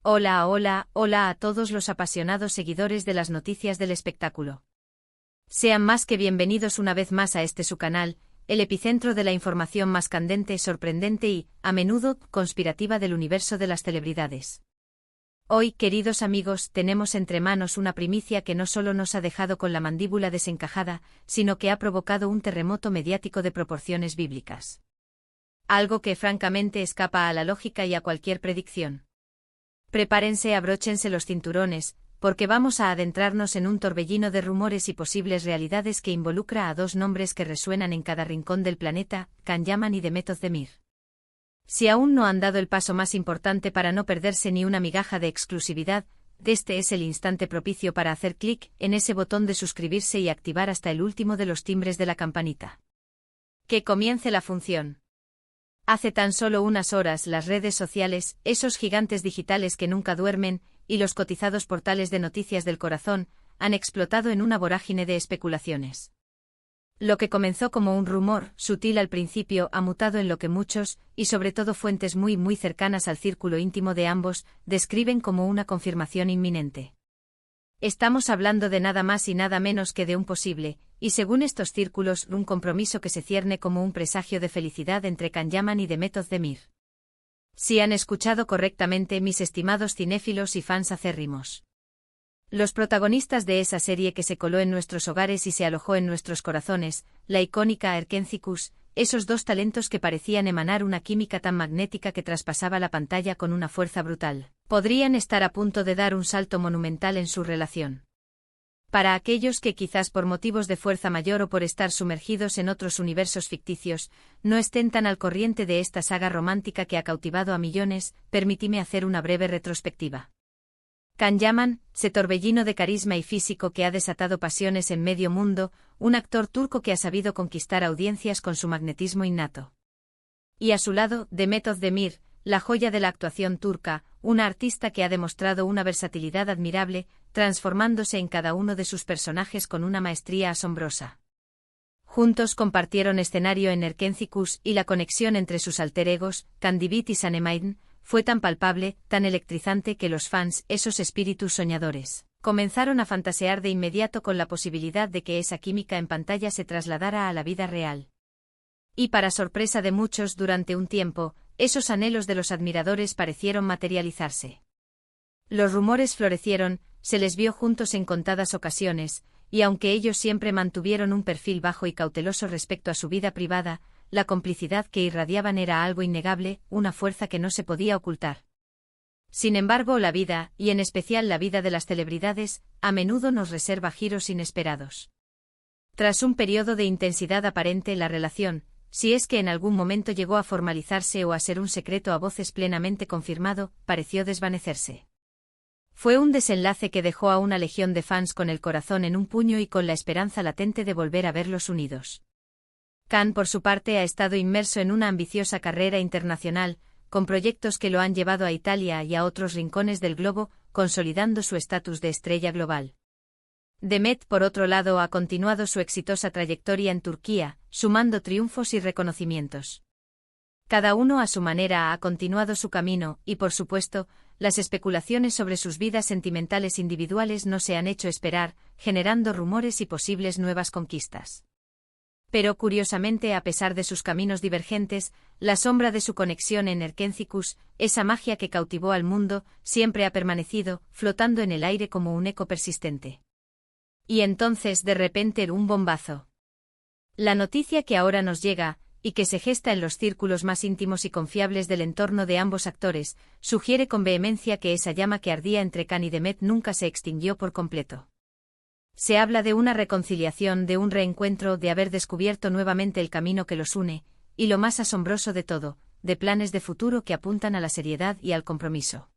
Hola, hola, hola a todos los apasionados seguidores de las noticias del espectáculo. Sean más que bienvenidos una vez más a este su canal, el epicentro de la información más candente, sorprendente y, a menudo, conspirativa del universo de las celebridades. Hoy, queridos amigos, tenemos entre manos una primicia que no solo nos ha dejado con la mandíbula desencajada, sino que ha provocado un terremoto mediático de proporciones bíblicas. Algo que francamente escapa a la lógica y a cualquier predicción. Prepárense, abróchense los cinturones, porque vamos a adentrarnos en un torbellino de rumores y posibles realidades que involucra a dos nombres que resuenan en cada rincón del planeta, Can Yaman y Demet Özdemir. Si aún no han dado el paso más importante para no perderse ni una migaja de exclusividad, este es el instante propicio para hacer clic en ese botón de suscribirse y activar hasta el último de los timbres de la campanita. Que comience la función. Hace tan solo unas horas las redes sociales, esos gigantes digitales que nunca duermen, y los cotizados portales de noticias del corazón, han explotado en una vorágine de especulaciones. Lo que comenzó como un rumor, sutil al principio, ha mutado en lo que muchos, y sobre todo fuentes muy cercanas al círculo íntimo de ambos, describen como una confirmación inminente. Estamos hablando de nada más y nada menos que de un posible, y según estos círculos, un compromiso que se cierne como un presagio de felicidad entre Can Yaman y Demet Özdemir. Si han escuchado correctamente, mis estimados cinéfilos y fans acérrimos. Los protagonistas de esa serie que se coló en nuestros hogares y se alojó en nuestros corazones, la icónica Erkenzicus, esos dos talentos que parecían emanar una química tan magnética que traspasaba la pantalla con una fuerza brutal, podrían estar a punto de dar un salto monumental en su relación. Para aquellos que quizás por motivos de fuerza mayor o por estar sumergidos en otros universos ficticios, no estén tan al corriente de esta saga romántica que ha cautivado a millones, permíteme hacer una breve retrospectiva. Can Yaman, ese torbellino de carisma y físico que ha desatado pasiones en medio mundo, un actor turco que ha sabido conquistar audiencias con su magnetismo innato. Y a su lado, Demet Özdemir, la joya de la actuación turca, una artista que ha demostrado una versatilidad admirable, transformándose en cada uno de sus personajes con una maestría asombrosa. Juntos compartieron escenario en Erkenzicus y la conexión entre sus alter egos, Candivit y Sanemaiden, fue tan palpable, tan electrizante que los fans, esos espíritus soñadores, comenzaron a fantasear de inmediato con la posibilidad de que esa química en pantalla se trasladara a la vida real. Y para sorpresa de muchos, durante un tiempo, esos anhelos de los admiradores parecieron materializarse. Los rumores florecieron, se les vio juntos en contadas ocasiones, y aunque ellos siempre mantuvieron un perfil bajo y cauteloso respecto a su vida privada, la complicidad que irradiaban era algo innegable, una fuerza que no se podía ocultar. Sin embargo, la vida, y en especial la vida de las celebridades, a menudo nos reserva giros inesperados. Tras un periodo de intensidad aparente, la relación, si es que en algún momento llegó a formalizarse o a ser un secreto a voces plenamente confirmado, pareció desvanecerse. Fue un desenlace que dejó a una legión de fans con el corazón en un puño y con la esperanza latente de volver a verlos unidos. Can, por su parte, ha estado inmerso en una ambiciosa carrera internacional, con proyectos que lo han llevado a Italia y a otros rincones del globo, consolidando su estatus de estrella global. Demet, por otro lado, ha continuado su exitosa trayectoria en Turquía, sumando triunfos y reconocimientos. Cada uno a su manera ha continuado su camino, y por supuesto, las especulaciones sobre sus vidas sentimentales individuales no se han hecho esperar, generando rumores y posibles nuevas conquistas. Pero curiosamente, a pesar de sus caminos divergentes, la sombra de su conexión en Erkenzicus, esa magia que cautivó al mundo, siempre ha permanecido, flotando en el aire como un eco persistente. Y entonces, de repente, un bombazo. La noticia que ahora nos llega, y que se gesta en los círculos más íntimos y confiables del entorno de ambos actores, sugiere con vehemencia que esa llama que ardía entre Can y Demet nunca se extinguió por completo. Se habla de una reconciliación, de un reencuentro, de haber descubierto nuevamente el camino que los une, y lo más asombroso de todo, de planes de futuro que apuntan a la seriedad y al compromiso.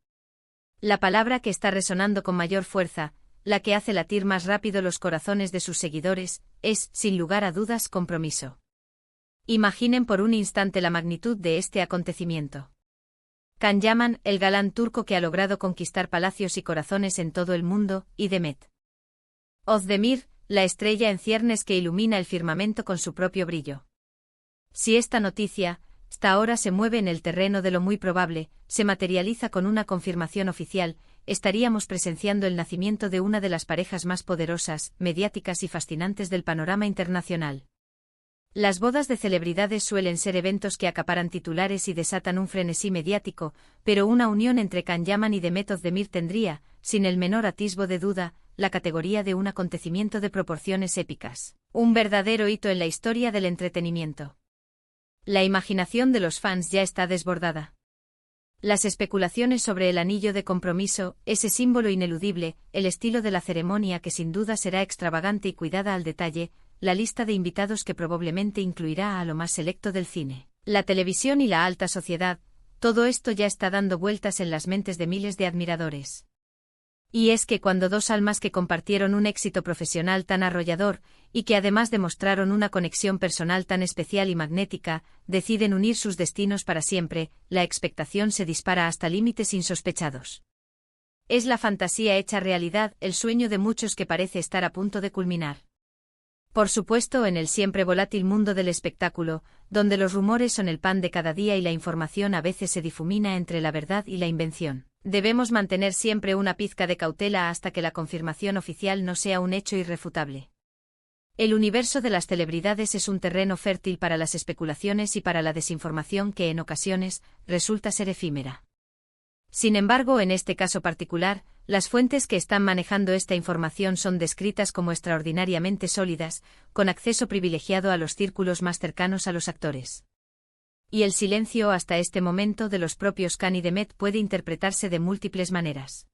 La palabra que está resonando con mayor fuerza, la que hace latir más rápido los corazones de sus seguidores, es, sin lugar a dudas, compromiso. Imaginen por un instante la magnitud de este acontecimiento. Can Yaman, el galán turco que ha logrado conquistar palacios y corazones en todo el mundo, y Demet Özdemir, la estrella en ciernes que ilumina el firmamento con su propio brillo. Si esta noticia, Esta ahora se mueve en el terreno de lo muy probable, se materializa con una confirmación oficial, estaríamos presenciando el nacimiento de una de las parejas más poderosas, mediáticas y fascinantes del panorama internacional. Las bodas de celebridades suelen ser eventos que acaparan titulares y desatan un frenesí mediático, pero una unión entre Can Yaman y Demet Özdemir tendría, sin el menor atisbo de duda, la categoría de un acontecimiento de proporciones épicas, un verdadero hito en la historia del entretenimiento. La imaginación de los fans ya está desbordada. Las especulaciones sobre el anillo de compromiso, ese símbolo ineludible, el estilo de la ceremonia que sin duda será extravagante y cuidada al detalle, la lista de invitados que probablemente incluirá a lo más selecto del cine, la televisión y la alta sociedad, todo esto ya está dando vueltas en las mentes de miles de admiradores. Y es que cuando dos almas que compartieron un éxito profesional tan arrollador, y que además demostraron una conexión personal tan especial y magnética, deciden unir sus destinos para siempre, la expectación se dispara hasta límites insospechados. Es la fantasía hecha realidad, el sueño de muchos que parece estar a punto de culminar. Por supuesto, en el siempre volátil mundo del espectáculo, donde los rumores son el pan de cada día y la información a veces se difumina entre la verdad y la invención, debemos mantener siempre una pizca de cautela hasta que la confirmación oficial no sea un hecho irrefutable. El universo de las celebridades es un terreno fértil para las especulaciones y para la desinformación que en ocasiones resulta ser efímera. Sin embargo, en este caso particular, las fuentes que están manejando esta información son descritas como extraordinariamente sólidas, con acceso privilegiado a los círculos más cercanos a los actores. Y el silencio hasta este momento de los propios Can y Demet puede interpretarse de múltiples maneras.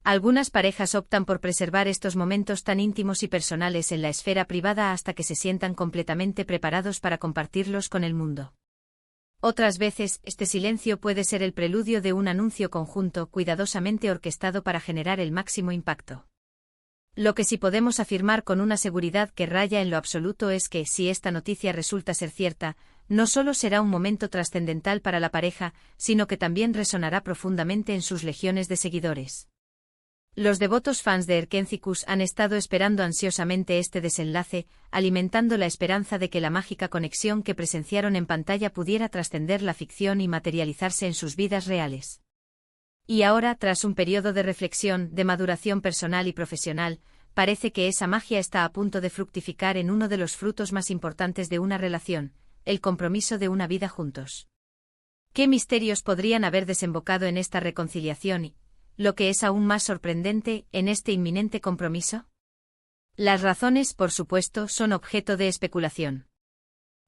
Algunas parejas optan por preservar estos momentos tan íntimos y personales en la esfera privada hasta que se sientan completamente preparados para compartirlos con el mundo. Otras veces, este silencio puede ser el preludio de un anuncio conjunto cuidadosamente orquestado para generar el máximo impacto. Lo que sí podemos afirmar con una seguridad que raya en lo absoluto es que, si esta noticia resulta ser cierta, no solo será un momento trascendental para la pareja, sino que también resonará profundamente en sus legiones de seguidores. Los devotos fans de Erkencikus han estado esperando ansiosamente este desenlace, alimentando la esperanza de que la mágica conexión que presenciaron en pantalla pudiera trascender la ficción y materializarse en sus vidas reales. Y ahora, tras un periodo de reflexión, de maduración personal y profesional, parece que esa magia está a punto de fructificar en uno de los frutos más importantes de una relación, el compromiso de una vida juntos. ¿Qué misterios podrían haber desembocado en esta reconciliación y, lo que es aún más sorprendente, en este inminente compromiso? Las razones, por supuesto, son objeto de especulación.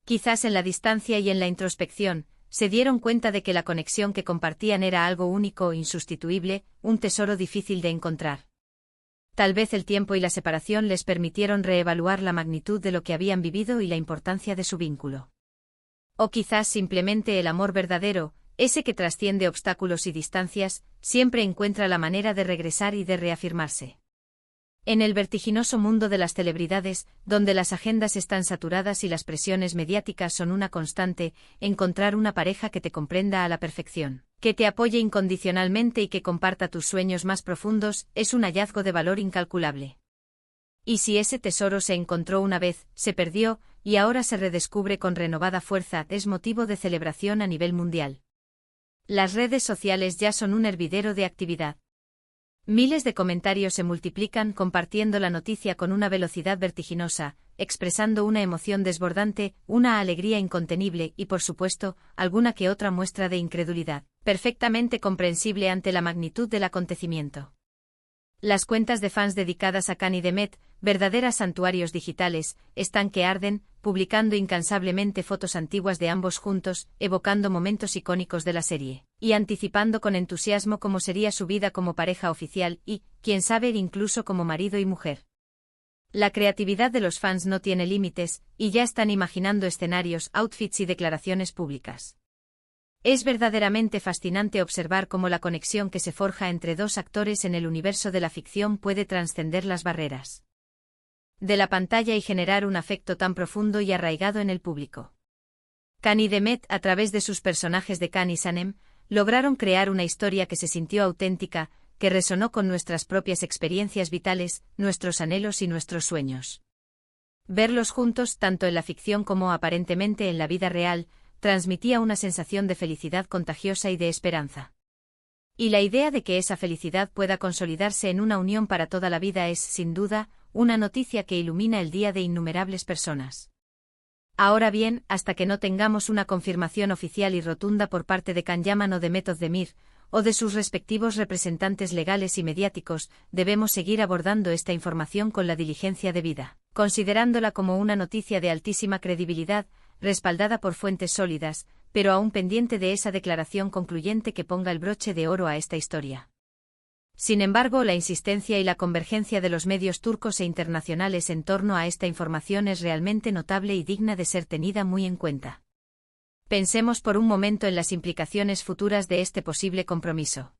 Quizás en la distancia y en la introspección, se dieron cuenta de que la conexión que compartían era algo único e insustituible, un tesoro difícil de encontrar. Tal vez el tiempo y la separación les permitieron reevaluar la magnitud de lo que habían vivido y la importancia de su vínculo. O quizás simplemente el amor verdadero, ese que trasciende obstáculos y distancias, siempre encuentra la manera de regresar y de reafirmarse. En el vertiginoso mundo de las celebridades, donde las agendas están saturadas y las presiones mediáticas son una constante, encontrar una pareja que te comprenda a la perfección, que te apoye incondicionalmente y que comparta tus sueños más profundos, es un hallazgo de valor incalculable. Y si ese tesoro se encontró una vez, se perdió, y ahora se redescubre con renovada fuerza, es motivo de celebración a nivel mundial. Las redes sociales ya son un hervidero de actividad. Miles de comentarios se multiplican compartiendo la noticia con una velocidad vertiginosa, expresando una emoción desbordante, una alegría incontenible y, por supuesto, alguna que otra muestra de incredulidad, perfectamente comprensible ante la magnitud del acontecimiento. Las cuentas de fans dedicadas a Can y Demet, verdaderas santuarios digitales, están que arden, publicando incansablemente fotos antiguas de ambos juntos, evocando momentos icónicos de la serie, y anticipando con entusiasmo cómo sería su vida como pareja oficial y, quién sabe, incluso como marido y mujer. La creatividad de los fans no tiene límites, y ya están imaginando escenarios, outfits y declaraciones públicas. Es verdaderamente fascinante observar cómo la conexión que se forja entre dos actores en el universo de la ficción puede trascender las barreras de la pantalla y generar un afecto tan profundo y arraigado en el público. Can y Demet, a través de sus personajes de Can y Sanem, lograron crear una historia que se sintió auténtica, que resonó con nuestras propias experiencias vitales, nuestros anhelos y nuestros sueños. Verlos juntos, tanto en la ficción como aparentemente en la vida real, transmitía una sensación de felicidad contagiosa y de esperanza. Y la idea de que esa felicidad pueda consolidarse en una unión para toda la vida es, sin duda, una noticia que ilumina el día de innumerables personas. Ahora bien, hasta que no tengamos una confirmación oficial y rotunda por parte de Can Yaman o de Method Demir, o de sus respectivos representantes legales y mediáticos, debemos seguir abordando esta información con la diligencia debida, considerándola como una noticia de altísima credibilidad, respaldada por fuentes sólidas, pero aún pendiente de esa declaración concluyente que ponga el broche de oro a esta historia. Sin embargo, la insistencia y la convergencia de los medios turcos e internacionales en torno a esta información es realmente notable y digna de ser tenida muy en cuenta. Pensemos por un momento en las implicaciones futuras de este posible compromiso.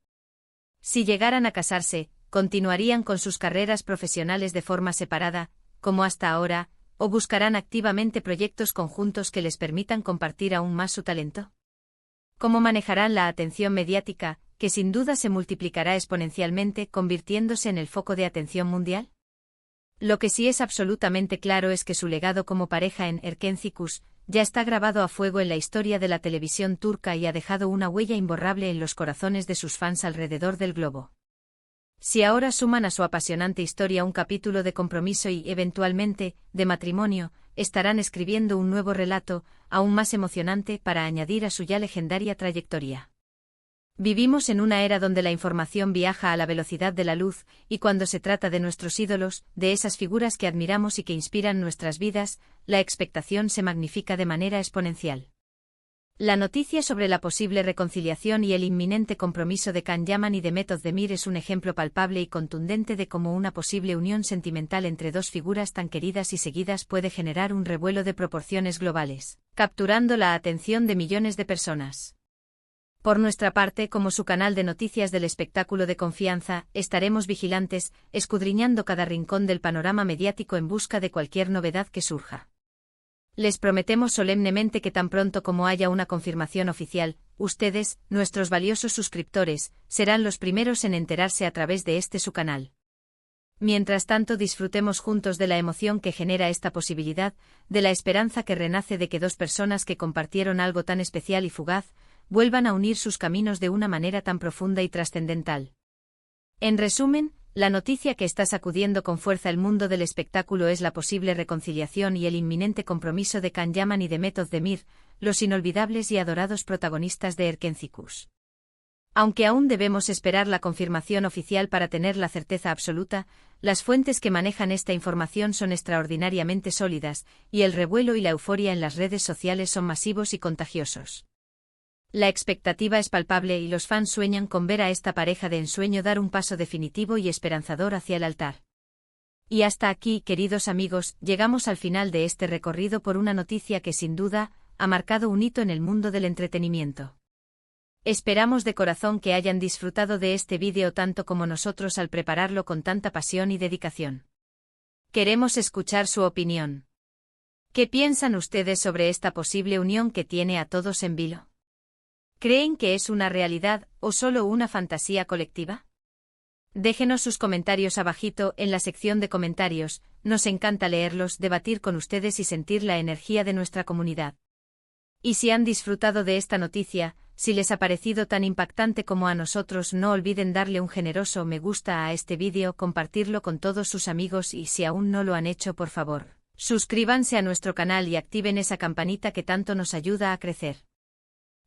Si llegaran a casarse, continuarían con sus carreras profesionales de forma separada, como hasta ahora, o buscarán activamente proyectos conjuntos que les permitan compartir aún más su talento. ¿Cómo manejarán la atención mediática, que sin duda se multiplicará exponencialmente, convirtiéndose en el foco de atención mundial? Lo que sí es absolutamente claro es que su legado como pareja en Erkencikus ya está grabado a fuego en la historia de la televisión turca y ha dejado una huella imborrable en los corazones de sus fans alrededor del globo. Si ahora suman a su apasionante historia un capítulo de compromiso y, eventualmente, de matrimonio, estarán escribiendo un nuevo relato, aún más emocionante, para añadir a su ya legendaria trayectoria. Vivimos en una era donde la información viaja a la velocidad de la luz, y cuando se trata de nuestros ídolos, de esas figuras que admiramos y que inspiran nuestras vidas, la expectación se magnifica de manera exponencial. La noticia sobre la posible reconciliación y el inminente compromiso de Can Yaman y de Method Demir es un ejemplo palpable y contundente de cómo una posible unión sentimental entre dos figuras tan queridas y seguidas puede generar un revuelo de proporciones globales, capturando la atención de millones de personas. Por nuestra parte, como su canal de noticias del espectáculo de confianza, estaremos vigilantes, escudriñando cada rincón del panorama mediático en busca de cualquier novedad que surja. Les prometemos solemnemente que tan pronto como haya una confirmación oficial, ustedes, nuestros valiosos suscriptores, serán los primeros en enterarse a través de su canal. Mientras tanto, disfrutemos juntos de la emoción que genera esta posibilidad, de la esperanza que renace de que dos personas que compartieron algo tan especial y fugaz, vuelvan a unir sus caminos de una manera tan profunda y trascendental. En resumen, la noticia que está sacudiendo con fuerza el mundo del espectáculo es la posible reconciliación y el inminente compromiso de Can Yaman y de Method Demir, los inolvidables y adorados protagonistas de Erkencikus. Aunque aún debemos esperar la confirmación oficial para tener la certeza absoluta, las fuentes que manejan esta información son extraordinariamente sólidas, y el revuelo y la euforia en las redes sociales son masivos y contagiosos. La expectativa es palpable y los fans sueñan con ver a esta pareja de ensueño dar un paso definitivo y esperanzador hacia el altar. Y hasta aquí, queridos amigos, llegamos al final de este recorrido por una noticia que sin duda ha marcado un hito en el mundo del entretenimiento. Esperamos de corazón que hayan disfrutado de este vídeo tanto como nosotros al prepararlo con tanta pasión y dedicación. Queremos escuchar su opinión. ¿Qué piensan ustedes sobre esta posible unión que tiene a todos en vilo? ¿Creen que es una realidad o solo una fantasía colectiva? Déjenos sus comentarios abajito en la sección de comentarios, nos encanta leerlos, debatir con ustedes y sentir la energía de nuestra comunidad. Y si han disfrutado de esta noticia, si les ha parecido tan impactante como a nosotros, no olviden darle un generoso me gusta a este vídeo, compartirlo con todos sus amigos y si aún no lo han hecho, por favor, suscríbanse a nuestro canal y activen esa campanita que tanto nos ayuda a crecer.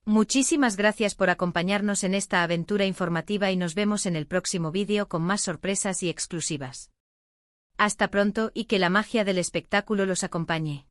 Muchísimas gracias por acompañarnos en esta aventura informativa y nos vemos en el próximo vídeo con más sorpresas y exclusivas. Hasta pronto y que la magia del espectáculo los acompañe.